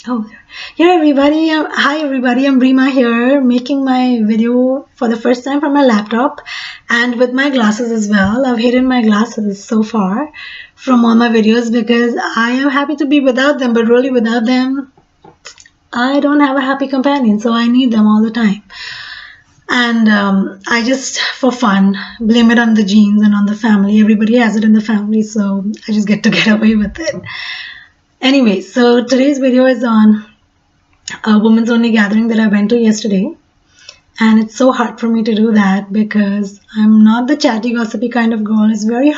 Oh, here everybody. Hi everybody. I'm Rima here, making my video for the first time from my laptop and with my glasses as well. I've hidden my glasses so far from all my videos because I am happy to be without them, but really without them, I don't have a happy companion, so I need them all the time. And I just, for fun, blame it on the genes and on the family. Everybody has it in the family, so I just get to get away with it. Anyway, so today's video is on a women's only gathering that I went to yesterday. And it's so hard for me to do that because I'm not the chatty, gossipy kind of girl. It's very,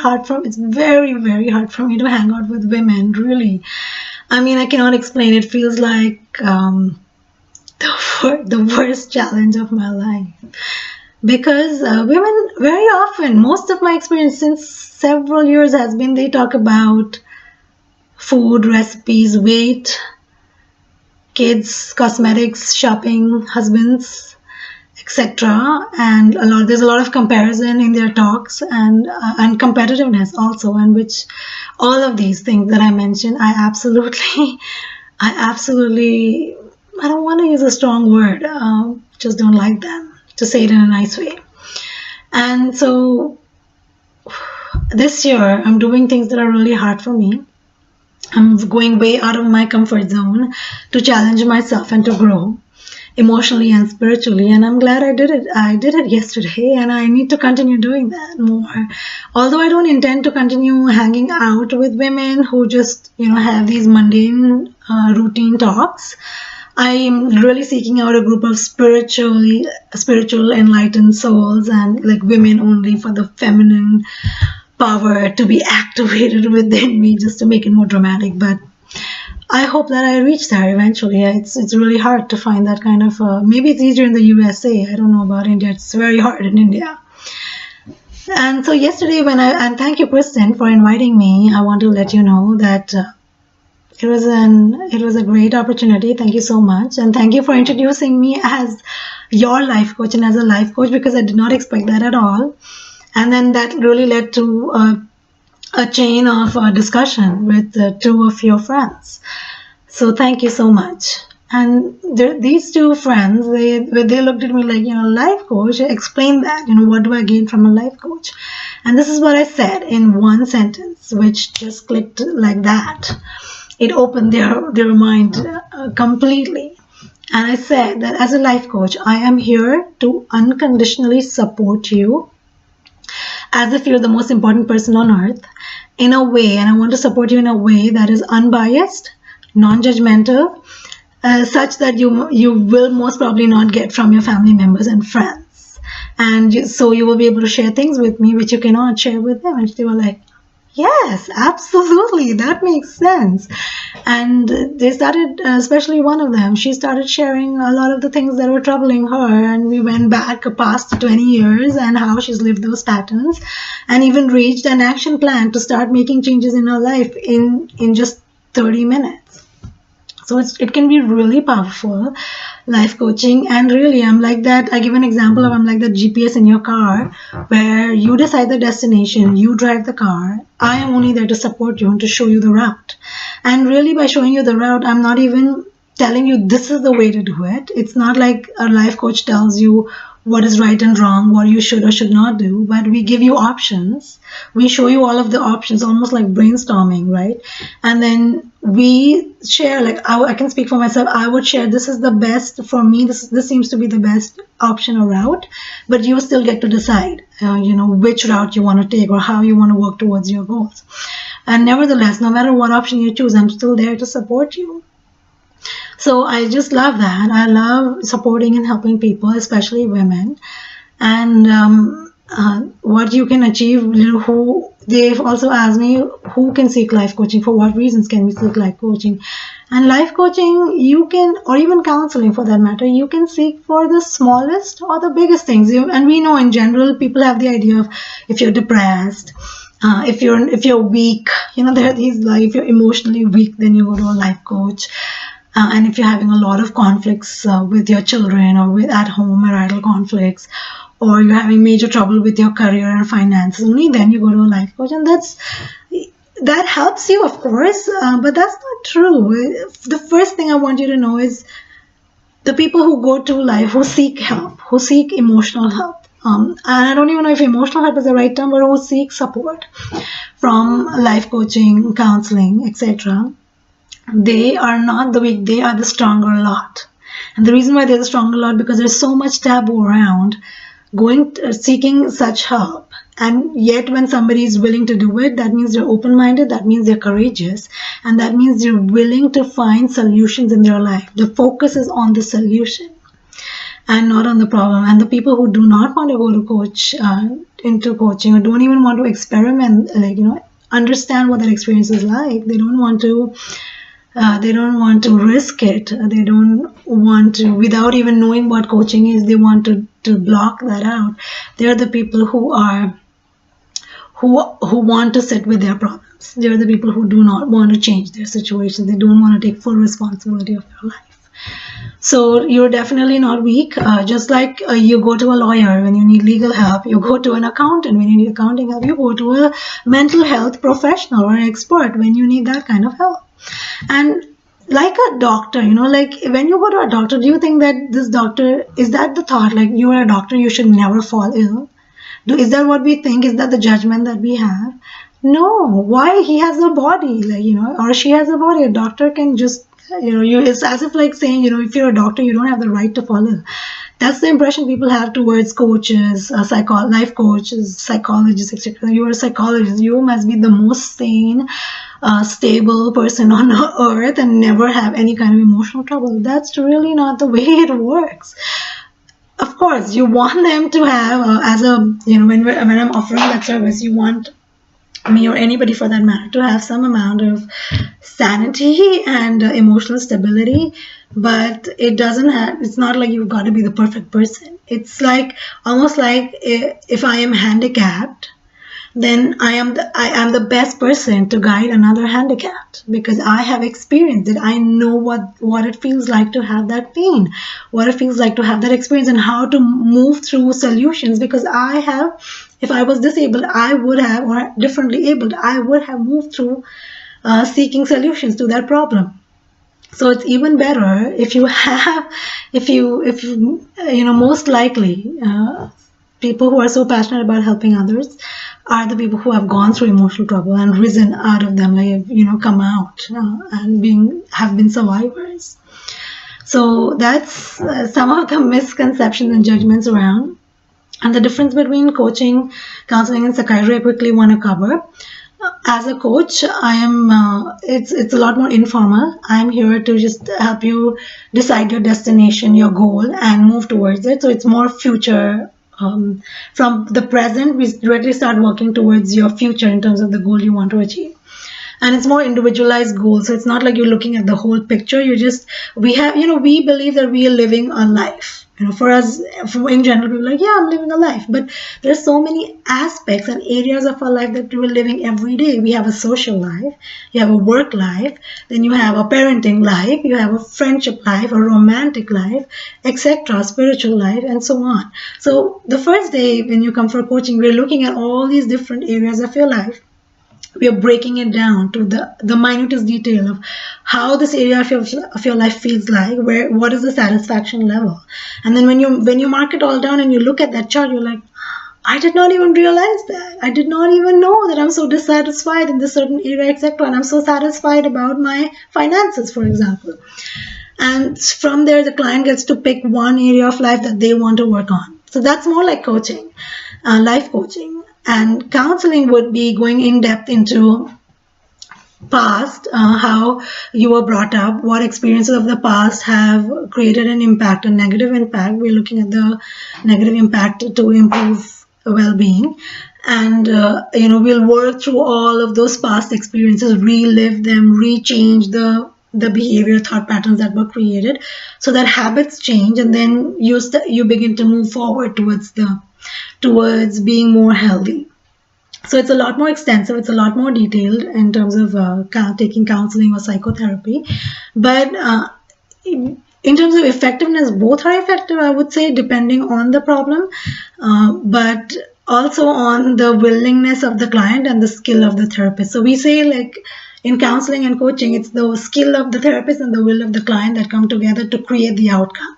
very hard for me to hang out with women, really. I mean, I cannot explain. It feels like the worst challenge of my life. Because women, very often, most of my experience since several years has been they talk about food, recipes, weight, kids, cosmetics, shopping, husbands, etc. And there's a lot of comparison in their talks and competitiveness also, and which all of these things that I mentioned, I absolutely, I don't want to use a strong word, just don't like them, to say it in a nice way. And so this year I'm doing things that are really hard for me. I'm going way out of my comfort zone to challenge myself and to grow emotionally and spiritually, and I'm glad I did it yesterday, and I need to continue doing that more. Although I don't intend to continue hanging out with women who just have these mundane routine talks. I am really seeking out a group of spiritual enlightened souls, and like women only, for the feminine power to be activated within me, just to make it more dramatic. But I hope that I reach there eventually. It's really hard to find that kind of. Maybe it's easier in the USA. I don't know about India. It's very hard in India. And so yesterday, and thank you, Kristen, for inviting me. I want to let you know that it was a great opportunity. Thank you so much, and thank you for introducing me as your life coach and as a life coach, because I did not expect that at all. And then that really led to a chain of discussion with two of your friends. So thank you so much. And these two friends, they looked at me like, life coach. Explain that. What do I gain from a life coach? And this is what I said in one sentence, which just clicked like that. It opened their mind completely. And I said that as a life coach, I am here to unconditionally support you as if you're the most important person on earth, in a way, and I want to support you in a way that is unbiased, non-judgmental, such that you will most probably not get from your family members and friends. And so you will be able to share things with me which you cannot share with them. And they were like, yes, absolutely, that makes sense. And they started, especially one of them, she started sharing a lot of the things that were troubling her. And we went back past 20 years and how she's lived those patterns, and even reached an action plan to start making changes in her life in just 30 minutes. So it can be really powerful, life coaching. And really, I'm like that. I give an example of I'm like the GPS in your car, where you decide the destination, you drive the car. I am only there to support you and to show you the route. And really, by showing you the route, I'm not even telling you this is the way to do it. It's not like a life coach tells you what is right and wrong, what you should or should not do, but we give you options. We show you all of the options, almost like brainstorming, right? And then we share, like I can speak for myself. I would share, this is the best for me. This seems to be the best option or route, but you still get to decide, which route you want to take or how you want to work towards your goals. And nevertheless, no matter what option you choose, I'm still there to support you. So I just love that. I love supporting and helping people, especially women. And what you can achieve, who they've also asked me, who can seek life coaching, for what reasons can we seek life coaching. And life coaching, you can, or even counseling for that matter, you can seek for the smallest or the biggest things. And we know in general people have the idea of, if you're depressed, if you're weak, there are these, like, if you're emotionally weak, then you go to a life coach. And if you're having a lot of conflicts with your children, or with at home marital conflicts, or you're having major trouble with your career and finances, only then you go to a life coach. And that helps you, of course, but that's not true. The first thing I want you to know is the people who go to life, who seek help, who seek emotional help. And I don't even know if emotional help is the right term, but who seek support from life coaching, counseling, etc. They are not the weak, they are the stronger lot. And the reason why they're the stronger lot, because there's so much taboo around seeking such help. And yet when somebody is willing to do it, that means they're open-minded, that means they're courageous, and that means they're willing to find solutions in their life. The focus is on the solution and not on the problem. And the people who do not want to go to into coaching, or don't even want to experiment, understand what that experience is like, they don't want to risk it. They don't want to, without even knowing what coaching is, they want to block that out. They are the people who want to sit with their problems. They are the people who do not want to change their situation. They don't want to take full responsibility of their life. So you're definitely not weak. Just like you go to a lawyer when you need legal help, you go to an accountant when you need accounting help, you go to a mental health professional or expert when you need that kind of help. And like a doctor, like when you go to a doctor, do you think that this doctor, is that the thought, like you are a doctor, you should never fall ill? Is that what we think? Is that the judgment that we have? No. Why? He has a body, or she has a body. A doctor can just, it's as if like saying, if you're a doctor, you don't have the right to fall ill. That's the impression people have towards coaches, life coaches, psychologists, etc. You're a psychologist. You must be the most sane, stable person on earth and never have any kind of emotional trouble. That's really not the way it works. Of course, you want them to have, as a, when I'm offering that service, you want me or anybody for that matter to have some amount of sanity and emotional stability, but it's not like you've got to be the perfect person. It's like almost like if I am handicapped, then I am the best person to guide another handicapped, because I have experienced it. I know what it feels like to have that pain, what it feels like to have that experience, and how to move through solutions, because if I was disabled, I would have, or differently abled, I would have moved through seeking solutions to that problem. So it's even better if you have, if you, most likely, people who are so passionate about helping others are the people who have gone through emotional trouble and risen out of them, like, come out and have been survivors. So that's some of the misconceptions and judgments around. And the difference between coaching, counseling, and psychiatry, I quickly want to cover. As a coach, I am. It's a lot more informal. I'm here to just help you decide your destination, your goal, and move towards it. So it's more future. From the present, we directly start working towards your future in terms of the goal you want to achieve. And it's more individualized goals. So it's not like you're looking at the whole picture. We believe that we are living a life. For us, in general, we're like, yeah, I'm living a life. But there's so many aspects and areas of our life that we're living every day. We have a social life, you have a work life, then you have a parenting life, you have a friendship life, a romantic life, etc., spiritual life, and so on. So the first day when you come for coaching, we're looking at all these different areas of your life. We are breaking it down to the minutest detail of how this area of your life feels like, what is the satisfaction level. And then when you mark it all down and you look at that chart, you're like, I did not even realize that. I did not even know that I'm so dissatisfied in this certain area, etc. And I'm so satisfied about my finances, for example. And from there, the client gets to pick one area of life that they want to work on. So that's more like coaching, life coaching. And counseling would be going in depth into past, how you were brought up, what experiences of the past have created an impact, a negative impact. We're looking at the negative impact to improve well-being. And, we'll work through all of those past experiences, relive them, rechange the behavior, thought patterns that were created, so that habits change, and then you begin to move forward towards being more healthy. So it's a lot more extensive, it's a lot more detailed in terms of taking counseling or psychotherapy. But in terms of effectiveness, both are effective, I would say, depending on the problem. But also on the willingness of the client and the skill of the therapist. So we say, like, in counseling and coaching, it's the skill of the therapist and the will of the client that come together to create the outcome.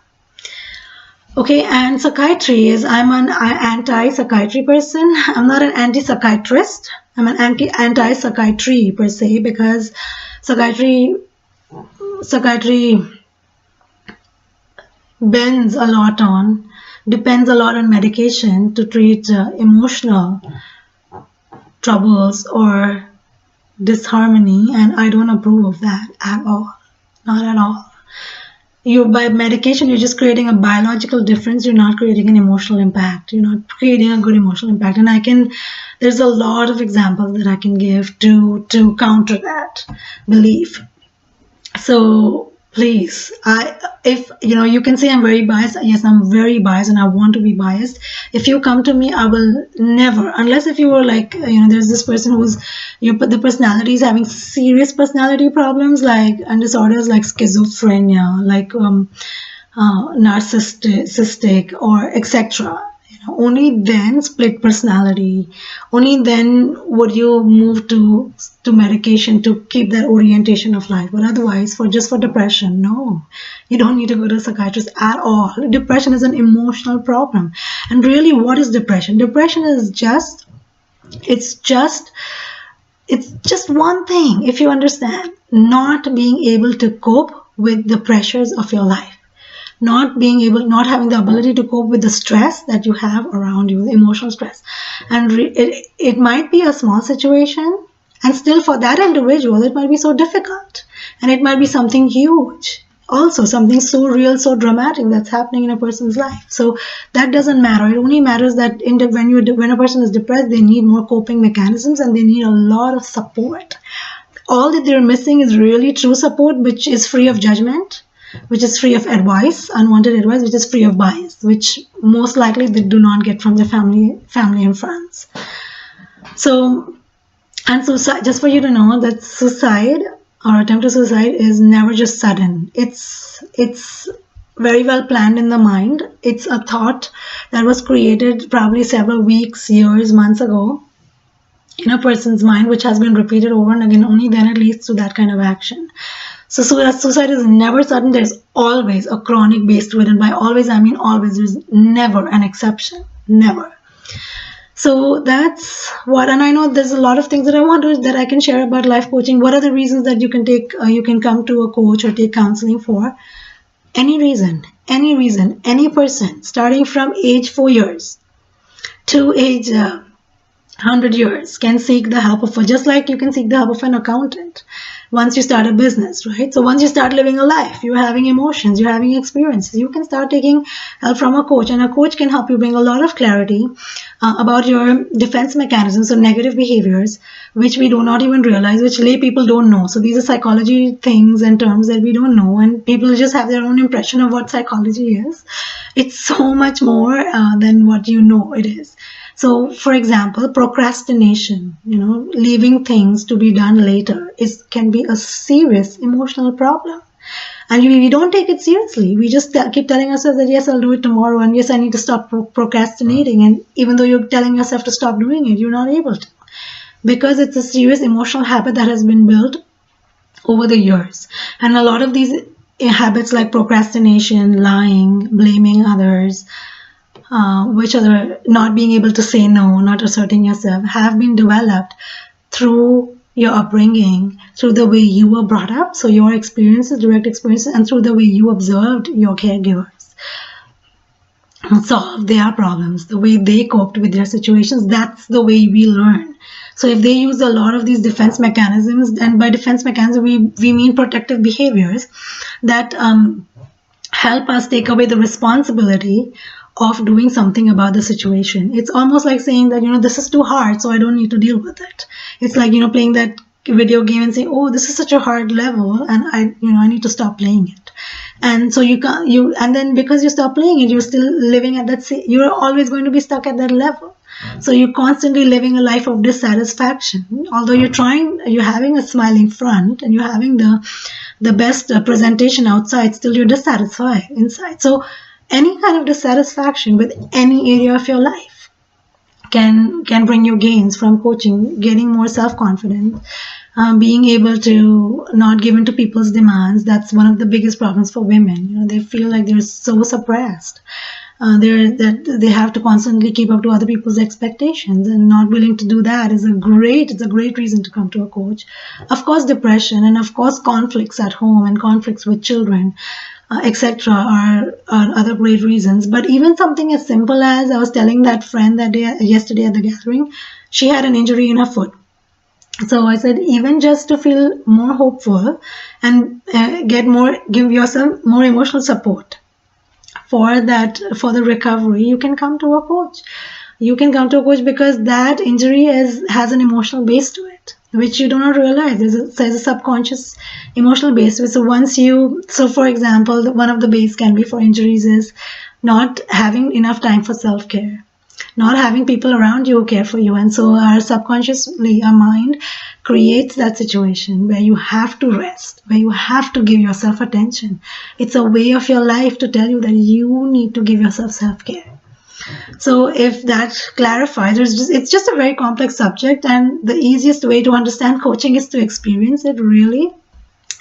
Okay, and psychiatry is, I'm an anti-psychiatry person. I'm not an anti-psychiatrist. I'm an anti-psychiatry per se, because psychiatry bends a lot on, depends a lot on medication to treat emotional troubles or disharmony, and I don't approve of that at all. Not at all. You, by medication, you're just creating a biological difference. You're not creating an emotional impact. You're not creating a good emotional impact. And there's a lot of examples that I can give to counter that belief. So please, if you can say I'm very biased. Yes, I'm very biased, and I want to be biased. If you come to me, I will never, unless if you were like, there's this person who's, the personality is having serious personality problems, like, and disorders like schizophrenia, like narcissistic, or etc. Only then split personality. Only then would you move to medication to keep that orientation of life. But otherwise, for depression, no, you don't need to go to a psychiatrist at all. Depression is an emotional problem. And really, what is depression? Depression is just it's just one thing, if you understand: not being able to cope with the pressures of your life, not having the ability to cope with the stress that you have around you, the emotional stress. And it might be a small situation, and still for that individual it might be so difficult, and it might be something huge, also something so real, so dramatic, that's happening in a person's life. So that doesn't matter. It only matters that when a person is depressed, they need more coping mechanisms, and they need a lot of support. All that they're missing is really true support, which is free of judgment, which is free of advice, unwanted advice, which is free of bias, which most likely they do not get from their family and friends. So, and suicide, just for you to know, that suicide or attempt to suicide is never just sudden. It's very well planned in the mind. It's a thought that was created probably several weeks, years, months ago in a person's mind, which has been repeated over and again. Only then it leads to that kind of action. So suicide is never sudden. There's always a chronic base to it. And by always, I mean always. There's never an exception. Never. So that's what, and I know there's a lot of things that I can share about life coaching. What are the reasons that you can come to a coach or take counseling for? Any reason, any person, starting from age 4 years to age 100 years, can seek the help of just like you can seek the help of an accountant once you start a business, right? So once you start living a life, you're having emotions, you're having experiences, you can start taking help from a coach, and a coach can help you bring a lot of clarity about your defense mechanisms or negative behaviors, which we do not even realize, which lay people don't know. So these are psychology things and terms that we don't know, and people just have their own impression of what psychology is. It's so much more than what you know it is. So, for example, procrastination, leaving things to be done later can be a serious emotional problem. And we don't take it seriously. We just keep telling ourselves that, yes, I'll do it tomorrow, and yes, I need to stop procrastinating. And even though you're telling yourself to stop doing it, you're not able to, because it's a serious emotional habit that has been built over the years. And a lot of these habits, like procrastination, lying, blaming others, which are not being able to say no, not asserting yourself, have been developed through your upbringing, through the way you were brought up, so your experiences, direct experiences, and through the way you observed your caregivers solve their problems, the way they coped with their situations. That's the way we learn. So if they use a lot of these defense mechanisms, and by defense mechanisms we mean protective behaviors that help us take away the responsibility of doing something about the situation. It's almost like saying that, this is too hard, so I don't need to deal with it. It's like, playing that video game and saying, oh, this is such a hard level, and I need to stop playing it. And so and then because you stop playing it, you're still living at that, you're always going to be stuck at that level. So you're constantly living a life of dissatisfaction. Although you're having a smiling front, and you're having the best presentation outside, still you're dissatisfied inside. So any kind of dissatisfaction with any area of your life can bring you gains from coaching, getting more self-confidence, being able to not give in to people's demands. That's one of the biggest problems for women. They feel like they're so suppressed. That they have to constantly keep up to other people's expectations, and not willing to do that it's a great reason to come to a coach. Of course, depression, and of course conflicts at home and conflicts with children, etc., are other great reasons. But even something as simple as, I was telling that friend that day, yesterday at the gathering, she had an injury in her foot. So I said, even just to feel more hopeful and give yourself more emotional support for the recovery, you can come to a coach. You can come to a coach because that injury has an emotional base to it, which you do not realize. There's a subconscious emotional base. So for example, one of the base can be for injuries is not having enough time for self-care, not having people around you who care for you. And so our mind creates that situation where you have to rest, where you have to give yourself attention. It's a way of your life to tell you that you need to give yourself self-care. So if that clarifies, it's just a very complex subject, and the easiest way to understand coaching is to experience it. Really,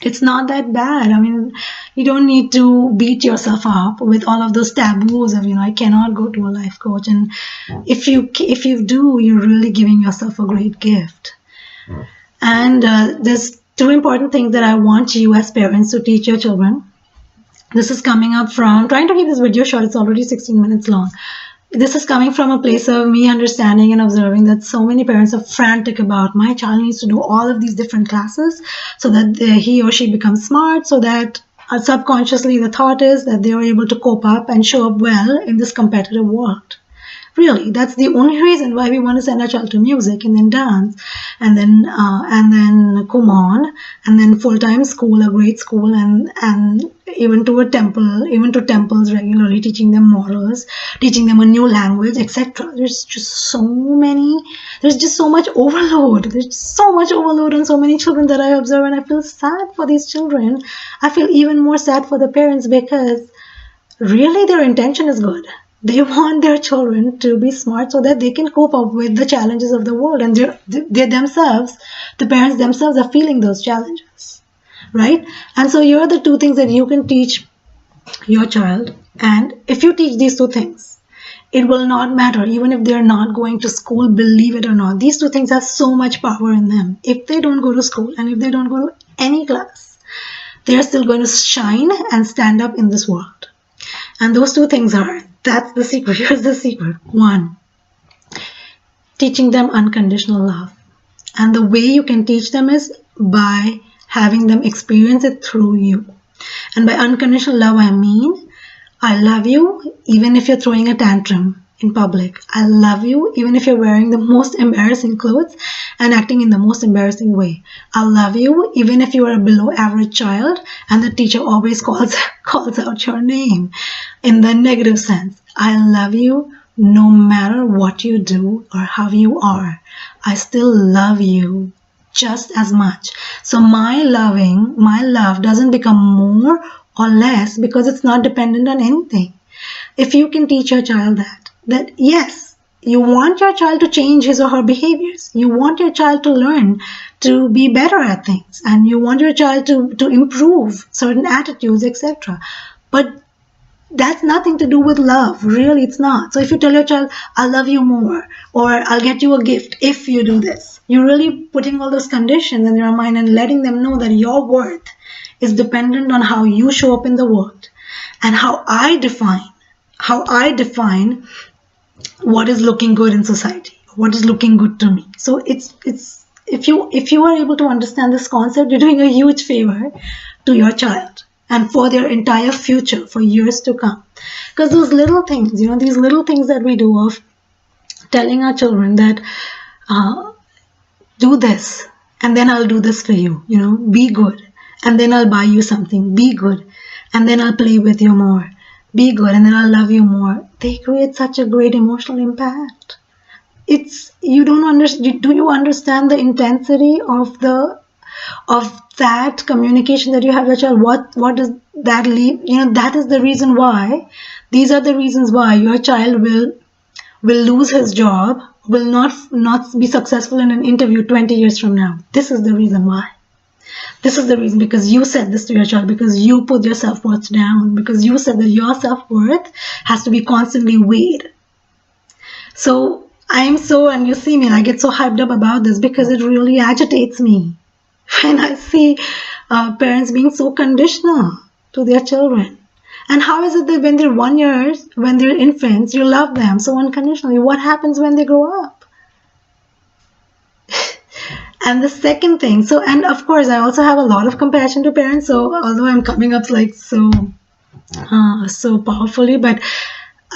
it's not that bad. I mean, you don't need to beat yourself up with all of those taboos of, I cannot go to a life coach. And if you do, you're really giving yourself a great gift. And there's two important things that I want you as parents to teach your children. This is coming up from, trying to keep this video short, it's already 16 minutes long. This is coming from a place of me understanding and observing that so many parents are frantic about, my child needs to do all of these different classes so that he or she becomes smart, so that subconsciously the thought is that they are able to cope up and show up well in this competitive world. Really, that's the only reason why we want to send our child to music and then dance and then Kumon and then full-time school, a great school, and even to temples regularly, teaching them morals, teaching them a new language, etc. There's just so much overload. There's so much overload on so many children that I observe, and I feel sad for these children. I feel even more sad for the parents, because really their intention is good. They want their children to be smart so that they can cope up with the challenges of the world, and the parents themselves are feeling those challenges, right? And so here are the two things that you can teach your child. And if you teach these two things, it will not matter even if they're not going to school, believe it or not. These two things have so much power in them. If they don't go to school and if they don't go to any class, they're still going to shine and stand up in this world. And those two things are, that's the secret. Here's the secret. One, teaching them unconditional love. And the way you can teach them is by having them experience it through you. And by unconditional love, I mean, I love you even if you're throwing a tantrum in public. I love you even if you're wearing the most embarrassing clothes and acting in the most embarrassing way. I love you even if you are a below average child and the teacher always calls out your name in the negative sense. I love you no matter what you do or how you are. I still love you just as much. So my love doesn't become more or less because it's not dependent on anything. If you can teach your child that yes, you want your child to change his or her behaviors, you want your child to learn to be better at things, and you want your child to improve certain attitudes, etc. But that's nothing to do with love. Really, it's not. So if you tell your child, I'll love you more, or I'll get you a gift if you do this, you're really putting all those conditions in their mind and letting them know that your worth is dependent on how you show up in the world and how I define what is looking good in society, what is looking good to me. So it's if you are able to understand this concept, you're doing a huge favor to your child and for their entire future, for years to come. Because those little things, these little things that we do of telling our children that do this and then I'll do this for you, be good and then I'll buy you something, be good and then I'll play with you more, be good and then I'll love you more. They create such a great emotional impact. Do you understand the intensity of that communication that you have with your child? What does that leave? That is the reason why, these are the reasons why your child will lose his job will not be successful in an interview 20 years from now. This is the reason why. This is the reason, because you said this to your child, because you put your self-worth down, because you said that your self-worth has to be constantly weighed. So and you see me, I get so hyped up about this because it really agitates me when I see parents being so conditional to their children. And how is it that when they're 1 year, when they're infants, you love them so unconditionally? What happens when they grow up? And the second thing, and of course, I also have a lot of compassion to parents. So although I'm coming up like so powerfully, but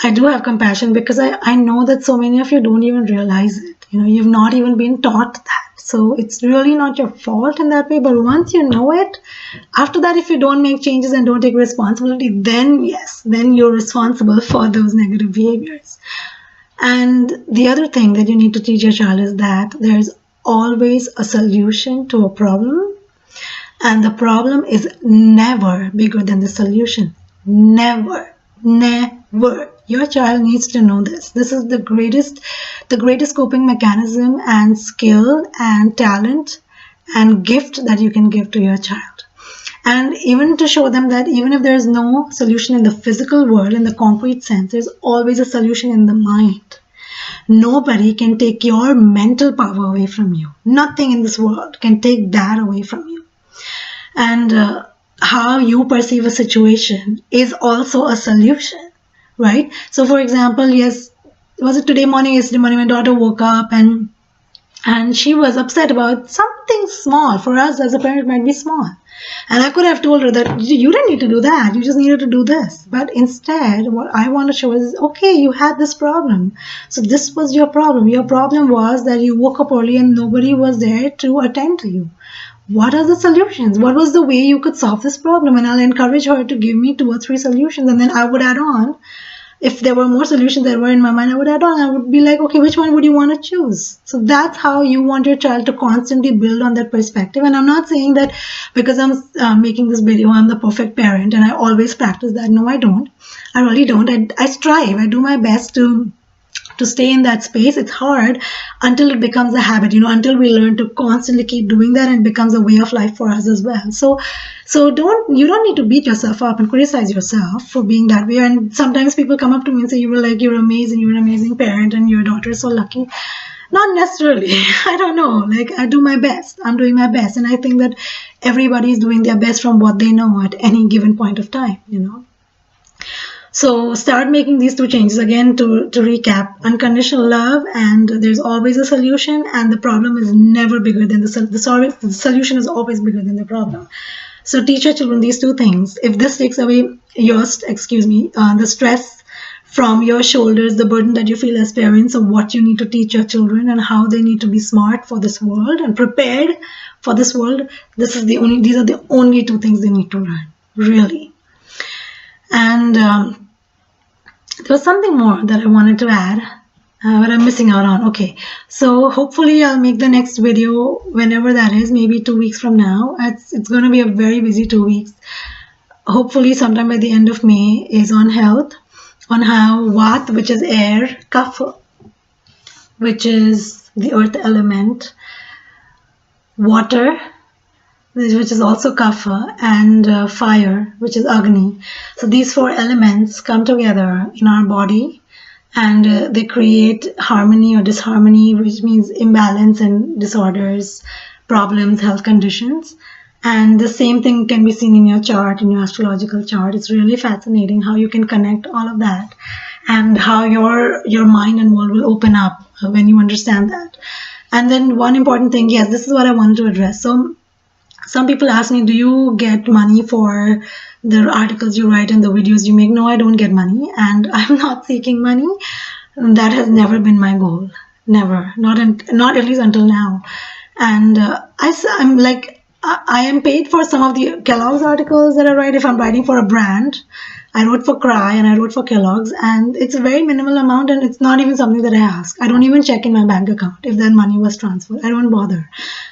I do have compassion because I know that so many of you don't even realize it. You've not even been taught that. So it's really not your fault in that way. But once you know it, after that, if you don't make changes and don't take responsibility, then yes, then you're responsible for those negative behaviors. And the other thing that you need to teach your child is that there's always a solution to a problem. And the problem is never bigger than the solution. Never. Never. Your child needs to know this. This is the greatest coping mechanism and skill and talent and gift that you can give to your child. And even to show them that even if there's no solution in the physical world, in the concrete sense, there's always a solution in the mind. Nobody can take your mental power away from you. Nothing in this world can take that away from you. And how you perceive a situation is also a solution, right? So for example, yes, was it yesterday morning, my daughter woke up and she was upset about something small. For us as a parent, it might be small. And I could have told her that you didn't need to do that. You just needed to do this. But instead, what I want to show is, okay, you had this problem. So this was your problem. Your problem was that you woke up early and nobody was there to attend to you. What are the solutions? What was the way you could solve this problem? And I'll encourage her to give me 2 or 3 solutions. And then I would add on. If there were more solutions that were in my mind, I would add on. I would be like, okay, which one would you want to choose? So that's how you want your child to constantly build on that perspective. And I'm not saying that because I'm making this video, I'm the perfect parent and I always practice that. No, I don't. I really don't. I strive. I do my best to stay in that space. It's hard until it becomes a habit, until we learn to constantly keep doing that and it becomes a way of life for us as well. So you don't need to beat yourself up and criticize yourself for being that way. And sometimes people come up to me and say, you're amazing, you're an amazing parent and your daughter is so lucky. Not necessarily. I don't know. I do my best. I'm doing my best. And I think that everybody is doing their best from what they know at any given point of time, So start making these 2 changes. Again, to recap, unconditional love, and there's always a solution, and the problem is never bigger than the solution is always bigger than the problem. So teach your children these 2 things. If this takes away the stress from your shoulders, the burden that you feel as parents of what you need to teach your children and how they need to be smart for this world and prepared for this world, these are the only 2 things they need to learn, really. And there was something more that I wanted to add, but I'm missing out on. Okay, so hopefully I'll make the next video whenever that is, maybe 2 weeks from now. It's going to be a very busy 2 weeks. Hopefully sometime by the end of May is on health, on how Vat, which is air, Kapha, which is the earth element, water, which is also Kapha, and fire, which is Agni. So these 4 elements come together in our body and they create harmony or disharmony, which means imbalance and disorders, problems, health conditions. And the same thing can be seen in your chart, in your astrological chart. It's really fascinating how you can connect all of that and how your mind and world will open up when you understand that. And then one important thing, yes, this is what I wanted to address. So some people ask me, do you get money for the articles you write and the videos you make? No, I don't get money, and I'm not seeking money. That has never been my goal. Never. Not at least until now. And I'm like, I am paid for some of the Kellogg's articles that I write. If I'm writing for a brand, I wrote for Cry and I wrote for Kellogg's, and it's a very minimal amount, and it's not even something that I ask. I don't even check in my bank account if that money was transferred. I don't bother,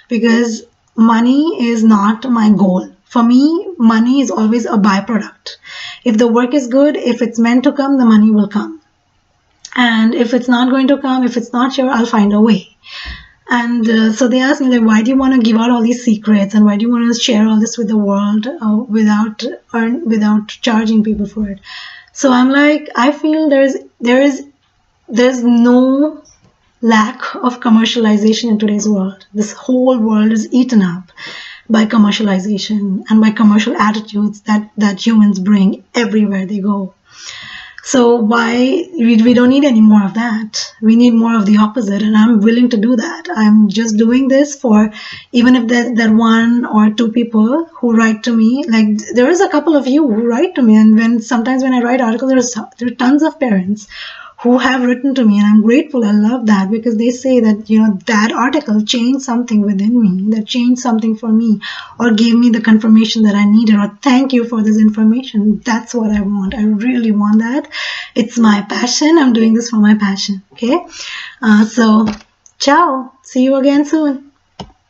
because money is not my goal. For me, money is always a byproduct. If the work is good, if it's meant to come, the money will come. And if it's not going to come, if it's not sure, I'll find a way. And so they asked me, like, why do you want to give out all these secrets, and why do you want to share all this with the world without charging people for it? So I'm like, I feel there's no lack of commercialization in today's world. This whole world is eaten up by commercialization and by commercial attitudes that humans bring everywhere they go. So why we don't need any more of that. We need more of the opposite, and I'm willing to do that. I'm just doing this for, even if there's that one or two people who write to me. Like, there is a couple of you who write to me, and sometimes when I write articles, there are tons of parents who have written to me, and I'm grateful. I love that, because they say that, that article changed something within me, that changed something for me, or gave me the confirmation that I needed, or thank you for this information. That's what I want. I really want that. It's my passion. I'm doing this for my passion. Okay. So ciao, see you again soon.